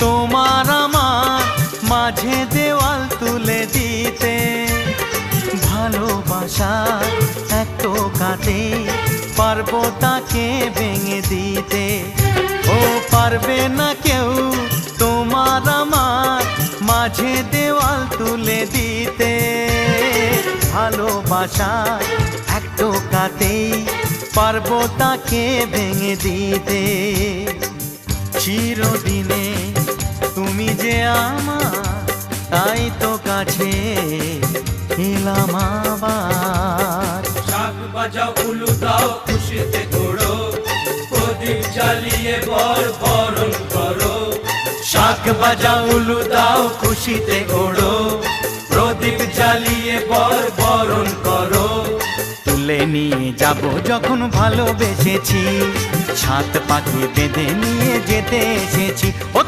তোমার আমার মাঝে দেওয়াল তুলে দিতে। ভালোবাসা এক টোকাতে পারবো তাকে ভেঙে দিতে। ও পারবে না কেউ তোমার আমার মাঝে দেওয়াল তুলে দিতে। ভালোবাসা এক টোকাতেই পারবো তাকে ভেঙে দিতে। চিরদিনে তুমি যে আমার, তাই তো কাছে এলাম আবার। শাক বাজাও উলু দাও খুশিতে ঘোড়ো, প্রদীপ জ্বালিয়ে বরণ করো। শাক বাজাও উলু দাও খুশিতে ঘোড়ো, প্রদীপ জ্বালিয়ে বরণ করো। তুলে নিয়ে যাব যখন ভালোবেসেছি, ছাদ পাখি বেঁধে নিয়ে যেতে এসেছি। ও